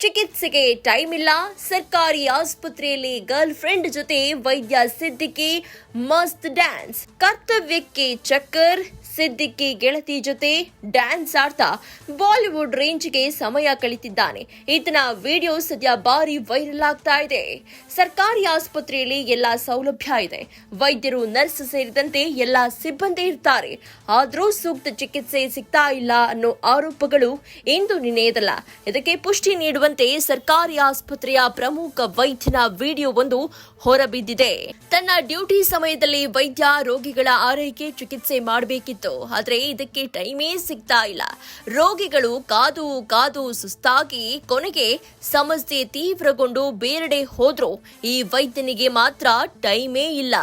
ಚಿಕಿತ್ಸೆಗೆ ಟೈಮ್ ಇಲ್ಲ. ಸರ್ಕಾರಿ ಆಸ್ಪತ್ರೆಯಲ್ಲಿ ಗರ್ಲ್ ಫ್ರೆಂಡ್ ಜೊತೆ ವೈದ್ಯ ಸಿದ್ದಿಕಿ ಮಸ್ತ್ ಡ್ಯಾನ್ಸ್. ಕರ್ತವ್ಯಕ್ಕೆ ಚಕ್ಕರ್. ಸಿದ್ದಿಕಿ ಗೆಳತಿ ಜೊತೆ ಡ್ಯಾನ್ಸ್ ಆಡ್ತಾ ಬಾಲಿವುಡ್ ರೇಂಜ್ಗೆ ಸಮಯ ಕಳೆದಿದ್ದಾನೆ. ಈತನ ವಿಡಿಯೋ ಸದ್ಯ ಬಾರಿ ವೈರಲ್ ಆಗ್ತಾ ಇದೆ. ಸರ್ಕಾರಿ ಆಸ್ಪತ್ರೆಯಲ್ಲಿ ಎಲ್ಲಾ ಸೌಲಭ್ಯ ಇದೆ. ವೈದ್ಯರು, ನರ್ಸ್ ಸೇರಿದಂತೆ ಎಲ್ಲಾ ಸಿಬ್ಬಂದಿ ಇರ್ತಾರೆ. ಆದ್ರೂ ಸೂಕ್ತ ಚಿಕಿತ್ಸೆ ಸಿಗ್ತಾ ಇಲ್ಲ ಅನ್ನೋ ಆರೋಪಗಳು ಇಂದು ನಿನ್ನೆಯದಲ್ಲ. ಇದಕ್ಕೆ ಪುಷ್ಟಿ ನೀಡುವಂತೆ ಸರ್ಕಾರಿ ಆಸ್ಪತ್ರೆಯ ಪ್ರಮುಖ ವೈದ್ಯನ ವಿಡಿಯೋವೊಂದು ಹೊರಬಿದ್ದಿದೆ. ತನ್ನ ಡ್ಯೂಟಿ ಸಮಯದಲ್ಲಿ ವೈದ್ಯ ರೋಗಿಗಳ ಆರೈಕೆ ಚಿಕಿತ್ಸೆ ಮಾಡಬೇಕಿತ್ತು. ಆದ್ರೆ ಇದಕ್ಕೆ ಟೈಮೇ ಸಿಗ್ತಾ ಇಲ್ಲ. ರೋಗಿಗಳು ಕಾದು ಕಾದು ಸುಸ್ತಾಗಿ ಕೊನೆಗೆ ಸಮಸ್ಯೆ ತೀವ್ರಗೊಂಡು ಬೇರೆಡೆ ಹೋದ್ರು. ಈ ವೈದ್ಯನಿಗೆ ಮಾತ್ರ ಟೈಮೇ ಇಲ್ಲ.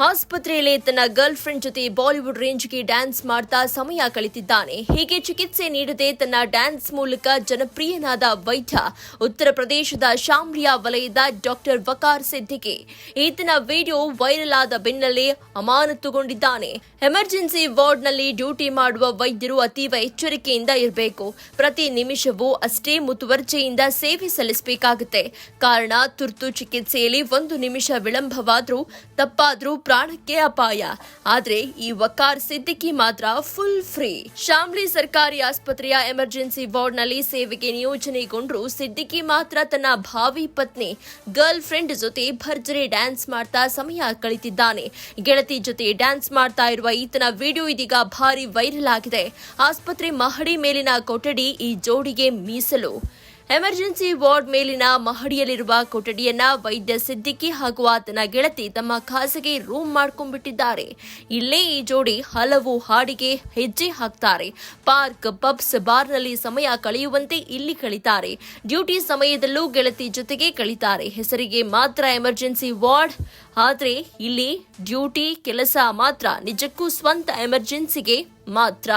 ಆಸ್ಪತ್ರೆಯಲ್ಲಿ ತನ್ನ ಗರ್ಲ್ ಫ್ರೆಂಡ್ ಜೊತೆ ಬಾಲಿವುಡ್ ರೇಂಜ್ಗೆ ಡ್ಯಾನ್ಸ್ ಮಾಡ್ತಾ ಸಮಯ ಕಳೆದಿದ್ದಾನೆ. ಹೀಗೆ ಚಿಕಿತ್ಸೆ ನೀಡದೆ ತನ್ನ ಡ್ಯಾನ್ಸ್ ಮೂಲಕ ಜನಪ್ರಿಯನಾದ ವೈದ್ಯ ಉತ್ತರ ಪ್ರದೇಶದ ಶಾಮ್ಲಿಯಾ ವಲಯದ ಡಾಕ್ಟರ್ ವಕಾರ್ ಸಿದ್ದಿಕಿ. ಈತನ ವಿಡಿಯೋ ವೈರಲ್ ಆದ ಬೆನ್ನಲ್ಲೇ ಅಮಾನತುಗೊಂಡಿದ್ದಾನೆ. ಎಮರ್ಜೆನ್ಸಿ ವಾರ್ಡ್ನಲ್ಲಿ ಡ್ಯೂಟಿ ಮಾಡುವ ವೈದ್ಯರು ಅತೀವ ಎಚ್ಚರಿಕೆಯಿಂದ ಇರಬೇಕು. ಪ್ರತಿ ನಿಮಿಷವೂ ಅಷ್ಟೇ ಮುತುವರ್ಜಿಯಿಂದ ಸೇವೆ ಸಲ್ಲಿಸಬೇಕಾಗುತ್ತೆ. ಕಾರಣ ತುರ್ತು ಚಿಕಿತ್ಸೆಯಲ್ಲಿ 1 ನಿಮಿಷ ವಿಳಂಬವಾದ್ರೂ ತಪ್ಪಾದ್ರೂ ಪ್ರಾಣಕ್ಕೆ ಅಪಾಯ. ಆದ್ರೆ ಈ ವಕಾರ್ ಸಿದ್ದಿಕಿ ಮಾತ್ರ ಫುಲ್ ಫ್ರೀ. ಶಾಮ್ಲಿ ಸರ್ಕಾರಿ ಆಸ್ಪತ್ರೆಯ ಎಮರ್ಜೆನ್ಸಿ ವಾರ್ಡ್ನಲ್ಲಿ ಸೇವೆಗೆ ನಿಯೋಜನೆಗೊಂಡ್ರು ಸಿದ್ದಿಕಿ ಮಾತ್ರ ತನ್ನ ಭಾವಿ ಪತ್ನಿ ಗರ್ಲ್ ಫ್ರೆಂಡ್ ಜೊತೆ ಭರ್ಜರಿ ಡ್ಯಾನ್ಸ್ ಮಾಡ್ತಾ ಸಮಯ ಕಳೆದಿದ್ದಾನೆ. ಗೆಳತಿ ಜೊತೆ ಡ್ಯಾನ್ಸ್ ಮಾಡ್ತಾ ಇರುವ ಈತನ ವಿಡಿಯೋ ಇದೀಗ ಭಾರಿ ವೈರಲ್ ಆಗಿದೆ. ಆಸ್ಪತ್ರೆ ಮಹಡಿ ಮೇಲಿನ ಕೊಠಡಿ ಈ ಜೋಡಿಗೆ ಮೀಸಲು. ಎಮರ್ಜೆನ್ಸಿ ವಾರ್ಡ್ ಮೇಲಿನ ಮಹಡಿಯಲ್ಲಿರುವ ಕೊಠಡಿಯನ್ನ ವೈದ್ಯ ಸಿದ್ದಿಕಿ ಹಾಗೂ ಆತನ ಗೆಳತಿ ತಮ್ಮ ಖಾಸಗಿ ರೂಮ್ ಮಾಡ್ಕೊಂಡ್ಬಿಟ್ಟಿದ್ದಾರೆ. ಇಲ್ಲೇ ಈ ಜೋಡಿ ಹಲವು ಹಾಡಿಗೆ ಹೆಜ್ಜೆ ಹಾಕ್ತಾರೆ. ಪಾರ್ಕ್, ಪಬ್ಸ್, ಬಾರ್ನಲ್ಲಿ ಸಮಯ ಕಳೆಯುವಂತೆ ಇಲ್ಲಿ ಕಳೀತಾರೆ. ಡ್ಯೂಟಿ ಸಮಯದಲ್ಲೂ ಗೆಳತಿ ಜೊತೆಗೆ ಕಳೀತಾರೆ. ಹೆಸರಿಗೆ ಮಾತ್ರ ಎಮರ್ಜೆನ್ಸಿ ವಾರ್ಡ್, ಆದ್ರೆ ಇಲ್ಲಿ ಡ್ಯೂಟಿ ಕೆಲಸ ಮಾತ್ರ ನಿಜಕ್ಕೂ ಸ್ವಂತ ಎಮರ್ಜೆನ್ಸಿಗೆ ಮಾತ್ರ.